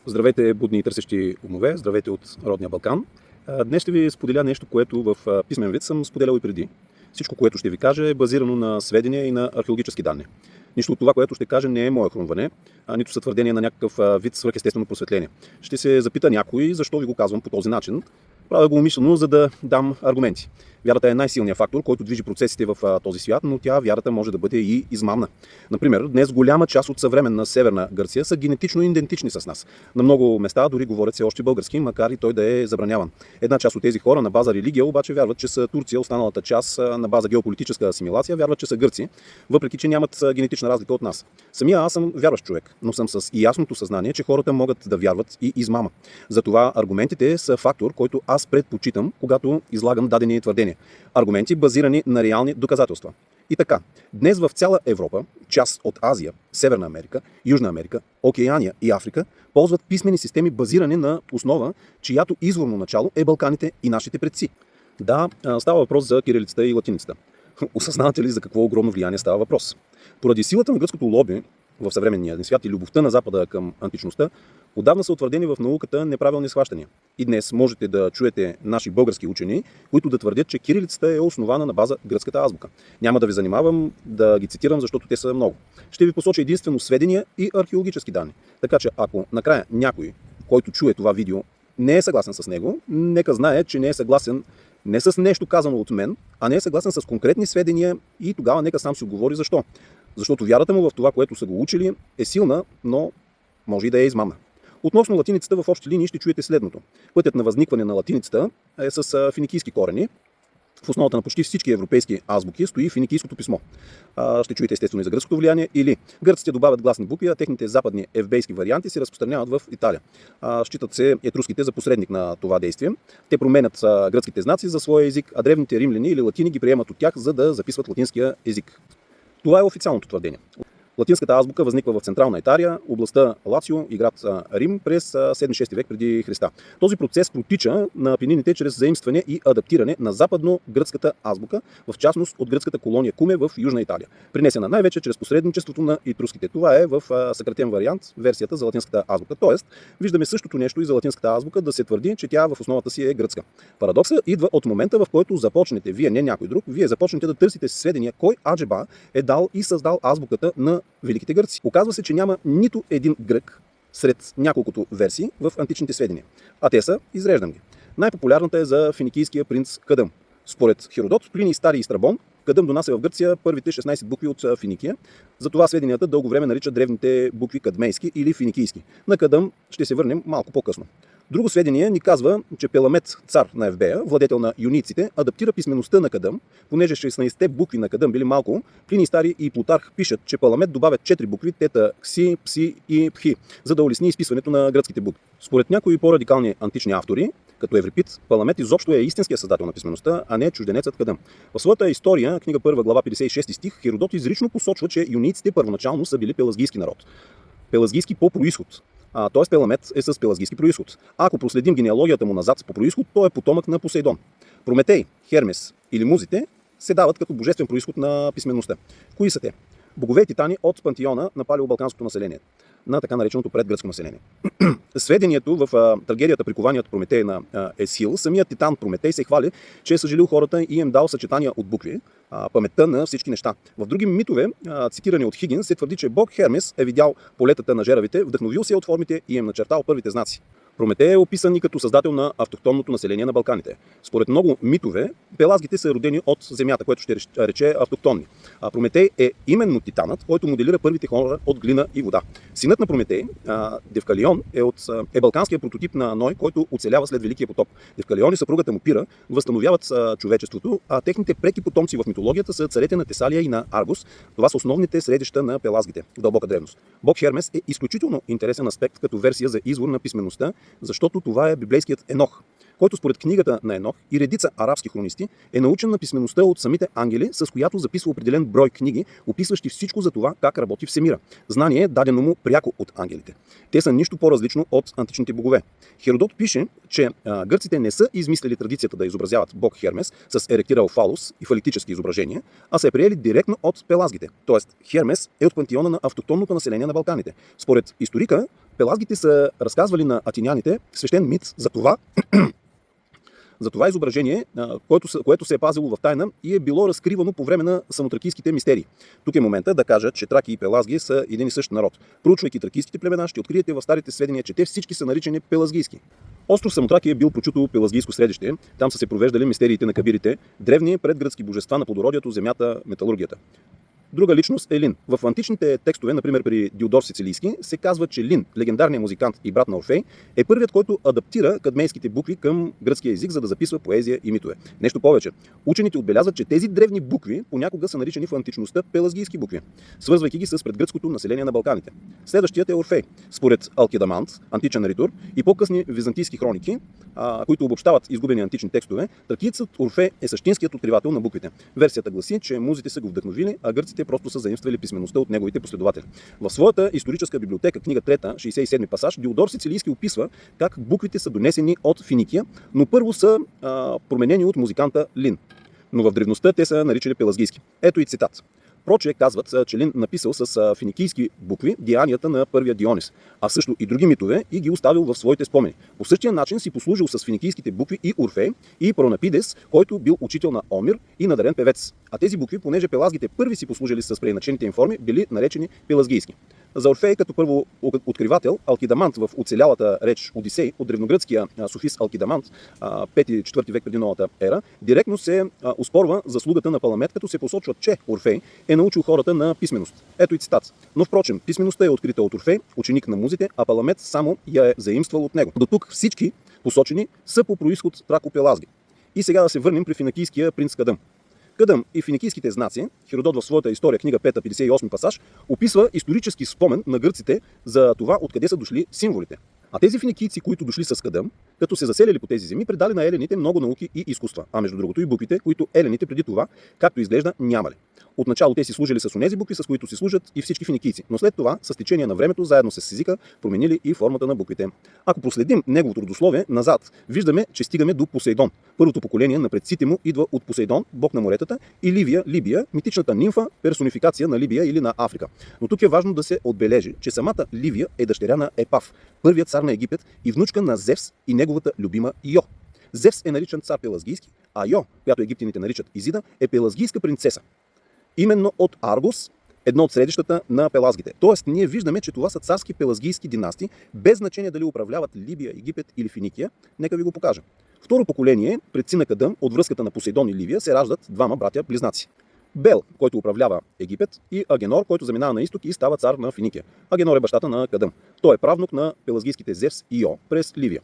Здравейте, будни и търсещи умове, здравейте от родния Балкан. Днес ще ви споделя нещо, което в писмен вид съм споделял и преди. Всичко, което ще ви кажа, е базирано на сведения и на археологически данни. Нищо от това, което ще кажа, не е мое хрумване, нито са твърдения на някакъв вид свръхестествено просветление. Ще се запита някой защо ви го казвам по този начин. Правя го умишлено, за да дам аргументи. Вярата е най-силният фактор, който движи процесите в този свят, но вярата може да бъде и измамна. Например, днес голяма част от съвременна Северна Гърция са генетично идентични с нас. На много места дори говорят все още български, макар и той да е забраняван. Една част от тези хора на база религия обаче вярват, че са Турция, останалата част на база геополитическа асимилация вярват, че са гърци, въпреки че нямат генетична разлика от нас. Самия аз съм вярващ човек, но съм с ясното съзнание, че хората могат да вярват и измама. Затова аргументите са фактор, който аз предпочитам, когато излагам дадени твърдения. Аргументи базирани на реални доказателства. И така, днес в цяла Европа, част от Азия, Северна Америка, Южна Америка, Океания и Африка ползват писмени системи базирани на основа, чиято изворно начало е Балканите и нашите предци. Да, става въпрос за кирилицата и латиницата. Осъзнавате ли за какво огромно влияние става въпрос? Поради силата на гръцкото лоби в съвременния ни свят и любовта на Запада към античността, отдавна са утвърдени в науката неправилни схващания. И днес можете да чуете наши български учени, които да твърдят, че кирилицата е основана на база гръцката азбука. Няма да ви занимавам да ги цитирам, защото те са много. Ще ви посоча единствено сведения и археологически данни. Така че ако накрая някой, който чуе това видео, не е съгласен с него, нека знае, че не е съгласен не с нещо казано от мен, а не е съгласен с конкретни сведения и тогава нека сам си отговори защо. Защото вярата му в това, което са го учили, е силна, но може и да е измамна. Относно латиницата в общи линии ще чуете следното. Пътят на възникване на латиницата е с финикийски корени. В основата на почти всички европейски азбуки стои финикийското писмо. Ще чуете естествено и за гръцкото влияние. Или гърците добавят гласни букви, а техните западни евбейски варианти се разпространяват в Италия. Считат се етруските за посредник на това действие. Те променят гръцките знаци за своя език, а древните римляни или латини ги приемат от тях, за да записват латинския език. Това е официалното твърдение. Латинската азбука възниква в Централна Италия, областта Лацио и град Рим през 7-6 век преди Христа. Този процес протича на Апенините чрез заимстване и адаптиране на западно-гръцката азбука, в частност от гръцката колония Куме в Южна Италия, принесена най-вече чрез посредничеството на етруските. Това е в съкратен вариант версията за латинската азбука. Тоест, виждаме същото нещо и за латинската азбука да се твърди, че тя в основата си е гръцка. Парадоксът идва от момента, в който започнете, вие не някой друг, вие започнете да търсите сведения кой аджеба е дал и създал азбуката на великите гърци. Оказва се, че няма нито един грък сред няколкото версии в античните сведения. А те са, изреждам ги. Най-популярната е за финикийския принц Кадъм. Според Херодот, Плиний Стари и Страбон, Кадъм донася в Гърция първите 16 букви от Финикия. Затова сведенията дълго време наричат древните букви кадмейски или финикийски. На Кадъм ще се върнем малко по-късно. Друго сведение ни казва, че Пеламет, цар на Евбея, владетел на юниците, адаптира писмеността на Кадъм, понеже 16-те букви на Кадъм били малко. Плиний Стари и Плутарх пишат, че Паламет добавят 4 букви, тета, кси, пси и пхи, за да улесни изписването на гръцките букви. Според някои по-радикални антични автори, като Еврипид, Паламет изобщо е истинският създател на писмеността, а не чужденецът Кадъм. В своята история, книга 1, глава 56 стих, Херодот изрично посочва, че юниците първоначално са били пелагийски народ. Пелагийски по происход. Т.е. Пеламет е с пелагийски происход. Ако проследим генеалогията му назад по происход, той е потомък на Посейдон. Прометей, Хермес или музите се дават като божествен происход на писмеността. Кои са те? Богове и титани от пантеона на палеобалканското население, на така нареченото предгръцко население. Сведението в трагедията Прикованият Прометей на Есхил, самият титан Прометей се хвали, че е съжалил хората и им дал съчетания от букви, паметта на всички неща. В други митове, цитирани от Хигин, се твърди, че бог Хермес е видял полетата на жеравите, вдъхновил се от формите и им начертал първите знаци. Прометей е описан и като създател на автохтонното население на Балканите. Според много митове, пелазгите са родени от земята, което ще рече автохтонни. Прометей е именно титанът, който моделира първите хора от глина и вода. Синът на Прометей, Девкалион, е балканският прототип на Ной, който оцелява след Великия потоп. Девкалион и съпругата му Пира възстановяват човечеството, а техните преки потомци в митологията са царете на Тесалия и на Аргос. Това са основните средища на пелазгите в дълбока древност. Бог Хермес е изключително интересен аспект като версия за извор на писмеността, защото това е библейският Енох, който според книгата на Енох и редица арабски хронисти е научен на писмеността от самите ангели, с която записва определен брой книги, описващи всичко за това как работи всемира. Знание дадено му пряко от ангелите. Те са нищо по-различно от античните богове. Херодот пише, че гърците не са измислили традицията да изобразяват бог Хермес с еректирал фалус и фалитически изображения, а са я приели директно от пелазгите. Тоест Хермес е от пантеона на автохтонното население на Балканите. Според историка Пелазгите са разказвали на атиняните свещен мит за това изображение, което се е пазило в тайна и е било разкривано по време на самотракийските мистерии. Тук е момента да кажа, че траки и пелазги са един и същ народ. Проучвайки тракийските племена, ще откриете в старите сведения, че те всички са наричани пелазгийски. Остров Самотракия е бил прочуто пелазгийско средище. Там са се провеждали мистериите на кабирите, древни предгръцки божества на плодородието, земята, металургията. Друга личност е Лин. В античните текстове, например при Диодор Сицилийски, се казва, че Лин, легендарният музикант и брат на Орфей, е първият, който адаптира кадмейските букви към гръцкия език, за да записва поезия и митове. Нещо повече. Учените отбелязват, че тези древни букви понякога са наричани в античността пелазгийски букви, свързвайки ги с предгръцкото население на Балканите. Следващият е Орфей. Според Алкидамант, античен ритор, и по-късни византийски хроники, които обобщават изгубени антични текстове, тракиецът Орфей е същинският откривател на буквите. Версията гласи, че музите са го вдъхновили, а гърците просто са заимствали писмеността от неговите последователи. В своята историческа библиотека, книга 3, 67 пасаж, Диодор Сицилийски описва как буквите са донесени от Финикия, но първо са променени от музиканта Лин. Но в древността те са наричали пелазгийски. Ето и цитат. Прочие казват, че Лин написал с финикийски букви деянията на първия Дионис, а също и други митове и ги оставил в своите спомени. По същия начин си послужил с финикийските букви и Орфей, и Пронапидес, който бил учител на Омир и надарен певец. А тези букви, понеже пелазгите първи си послужили с преиначените им форми, били наречени пелазгийски. За Орфей като първо откривател, Алкидамант в оцелялата реч Одисей от древногръцкия софист Алкидамант, 5-4 век преди новата ера, директно се оспорва заслугата на Паламет, като се посочва, че Орфей е научил хората на писменост. Ето и цитат. Но впрочем, писмеността е открита от Орфей, ученик на музите, а Паламет само я е заимствал от него. До тук всички посочени са по происход трако-пелазги. И сега да се върнем при финикийския принц Кадъм. Кадъм и финикийските знаци, Херодот в своята история, книга 5, 58 пасаж, описва исторически спомен на гърците за това откъде са дошли символите. А тези финикийци, които дошли с Кадъм, като се заселили по тези земи, предали на елените много науки и изкуства, а между другото и буквите, които елените преди това, както изглежда, нямали. Отначало те си служили с онези букви, с които си служат и всички финикийци, но след това, с течение на времето, заедно с езика, променили и формата на буквите. Ако проследим неговото родословие назад, виждаме, че стигаме до Посейдон. Първото поколение на предците му идва от Посейдон, бог на моретата, и Ливия, Либия, митичната нимфа, персонификация на Либия или на Африка. Но тук е важно да се отбележи, че самата Ливия е дъщеря на Епав, първият цар на Египет и внучка на Зевс и неговата любима Йо. Зевс е наричан цар пелазгийски, а Йо, която египтяните наричат Изида, е пелазгийска принцеса. Именно от Аргос, едно от средищата на пелазгите. Тоест, ние виждаме, че това са царски пелазгийски династии, без значение дали управляват Либия, Египет или Финикия. Нека ви го покажа. Второ поколение, предци на Кадъм, от връзката на Посейдон и Ливия, се раждат двама братя-близнаци. Бел, който управлява Египет, и Агенор, който заминава на изток и става цар на Финикия. Агенор е бащата на Кадъм. Той е правнук на пелазгийските Зевс и Йо през Ливия.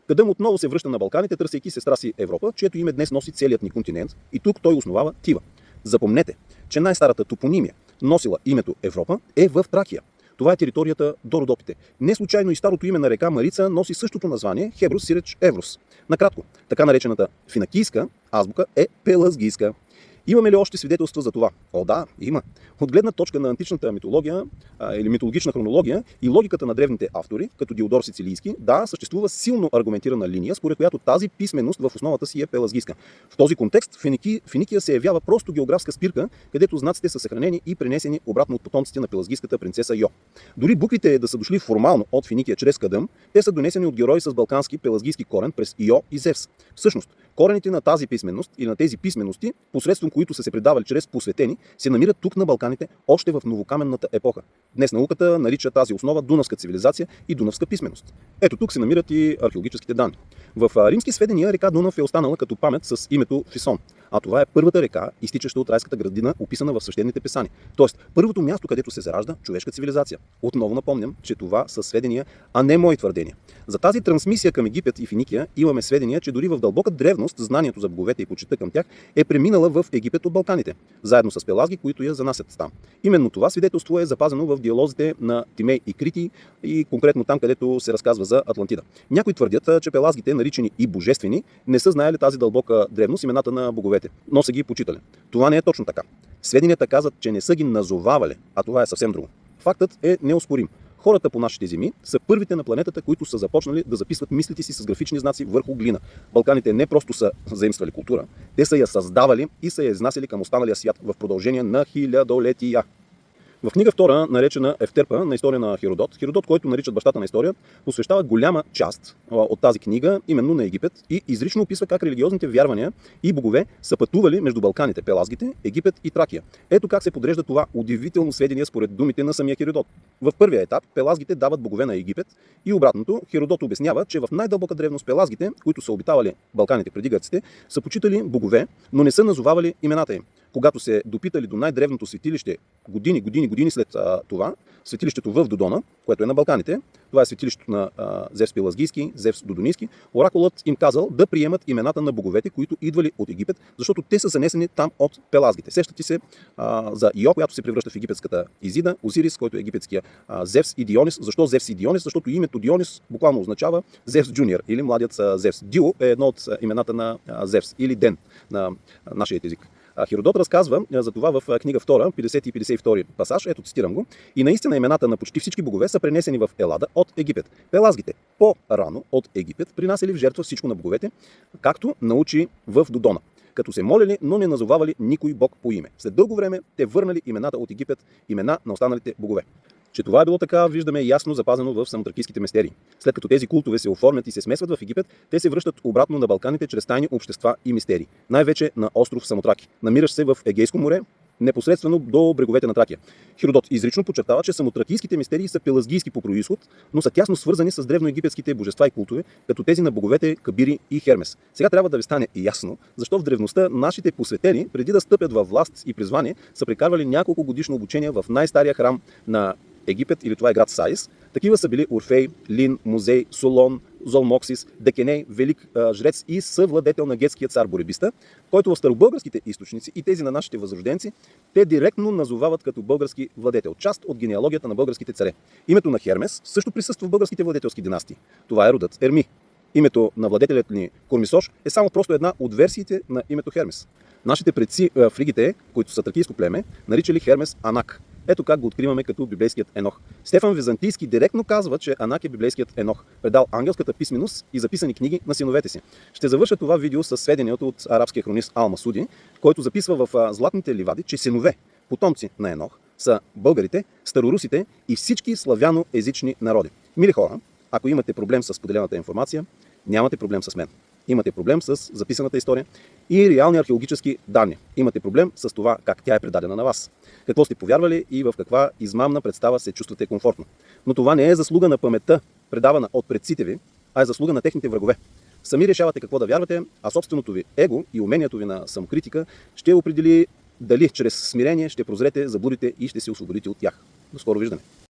Кадъм отново се връща на Балканите, търсейки сестра си Европа, чието име днес носи целият ни континент, и тук той основава Тива. Запомнете, че най-старата топонимия, носила името Европа, е в Тракия. Това е територията до Родопите. Не случайно и старото име на река Марица носи същото название Хеброс сиреч Еврос. Накратко, така наречената финакийска азбука е пелазгийска. Имаме ли още свидетелства за това? О, да, има. От гледна точка на античната митология или митологична хронология и логиката на древните автори, като Диодор Сицилийски, да, съществува силно аргументирана линия, според която тази писменост в основата си е пелазгийска. В този контекст Финикия се явява просто географска спирка, където знаците са съхранени и пренесени обратно от потомците на пелазгийската принцеса Йо. Дори буквите да са дошли формално от Финикия чрез Кадъм, те са донесени от герои с балкански пелазгийски корен през Йо и Зевс. Всъщност, корените на тази писменост или на тези писмености, посредством които са се предавали чрез посветени, се намират тук на Балканите още в новокаменната епоха. Днес науката нарича тази основа Дунавска цивилизация и Дунавска писменост. Ето тук се намират и археологическите данни. В римски сведения река Дунав е останала като памет с името Фисон, а това е първата река, изтичаща от райската градина, описана в свещените писания. Тоест, първото място, където се заражда човешка цивилизация. Отново напомням, че това са сведения, а не мои твърдения. За тази трансмисия към Египет и Финикия имаме сведения, че дори в дълбока древност знанието за боговете и почитта към тях е преминала в Египет от Балканите, заедно с пелазги, които я занасят там. Именно това свидетелство е запазено в диалозите на Тимей и Крити и конкретно там, където се разказва за Атлантида. Някои твърдят, че пелазгите, наричани и божествени, не са знаели тази дълбока древност имената на боговете, но са ги почитали. Това не е точно така. Сведенията казват, че не са ги назовавали, а това е съвсем друго. Фактът е неоспорим. Хората по нашите земи са първите на планетата, които са започнали да записват мислите си с графични знаци върху глина. Балканите не просто са заимствали култура, те са я създавали и са я изнасяли към останалия свят в продължение на хилядолетия. В книга втора, наречена Ефтерпа на история на Херодот, който наричат бащата на история, посвещава голяма част от тази книга именно на Египет и изрично описва как религиозните вярвания и богове са пътували между Балканите, Пелазгите, Египет и Тракия. Ето как се подрежда това удивително сведение според думите на самия Херодот. В първия етап Пелазгите дават богове на Египет и обратното. Херодот обяснява, че в най-дълбока древност Пелазгите, които са обитавали Балканите преди гърците, са почитали богове, но не са назовавали имената им. Когато се допитали до най-древното светилище години след това, светилището в Додона, което е на Балканите, това е светилището на Зевс Пелазгийски, Зевс Додонийски, оракулът им казал да приемат имената на боговете, които идвали от Египет, защото те са занесени там от Пелазгите. Сещате се за Ио, която се превръща в египетската Изида, Осирис, който е египетския Зевс и Дионис. Защо Зевс и Дионис? Защото името Дионис буквално означава Зевс Джуниор или младият Зевс. Дио е едно от имената на Зевс или Ден на нашия език. Херодот разказва за това в книга 2, 50 и 52 пасаж, ето цитирам го. И наистина имената на почти всички богове са пренесени в Елада от Египет. Пелазгите по-рано от Египет принасяли в жертва всичко на боговете, както научи в Додона, като се молили, но не назовавали никой бог по име. След дълго време те върнали имената от Египет, имена на останалите богове. Че това е било така, виждаме ясно запазено в самотракийските мистерии. След като тези култове се оформят и се смесват в Египет, те се връщат обратно на Балканите чрез тайни общества и мистерии. Най-вече на остров Самотраки, намиращ се в Егейско море, непосредствено до бреговете на Тракия. Херодот изрично подчертава, че самотракийските мистерии са пелазгийски по произход, но са тясно свързани с древноегипетските божества и култове, като тези на боговете Кабири и Хермес. Сега трябва да ви стане ясно, защо в древността нашите посветени, преди да стъпят във власт и призвание, са прекарвали няколко годишно обучение в най-стария храм на Египет, или това е град Саис. Такива са били Орфей, Лин, Музей, Солон, Золмоксис, Декеней, велик жрец и съвладетел на гетския цар Боребиста, който в старобългарските източници и тези на нашите възрожденци, те директно назовават като български владетел, част от генеалогията на българските царе. Името на Хермес също присъства в българските владетелски династии. Това е родът Ерми. Името на владетелят ни Кормисош е само просто една от версиите на името Хермес. Нашите предци фригите, които са тракийско племе, наричали Хермес Анак. Ето как го откриваме като библейският Енох. Стефан Византийски директно казва, че Анак е библейският Енох, предал ангелската писменост и записани книги на синовете си. Ще завърша това видео с сведението от арабския хронист Ал-Масуди, който записва в Златните ливади, че синове, потомци на Енох, са българите, старорусите и всички славяноезични народи. Мили хора, ако имате проблем с поделената информация, нямате проблем с мен. Имате проблем с записаната история и реални археологически данни. Имате проблем с това как тя е предадена на вас. Какво сте повярвали и в каква измамна представа се чувствате комфортно. Но това не е заслуга на паметта, предавана от предците ви, а е заслуга на техните врагове. Сами решавате какво да вярвате, а собственото ви его и умението ви на самокритика ще определи дали чрез смирение ще прозрете заблудите и ще се освободите от тях. До скоро виждане!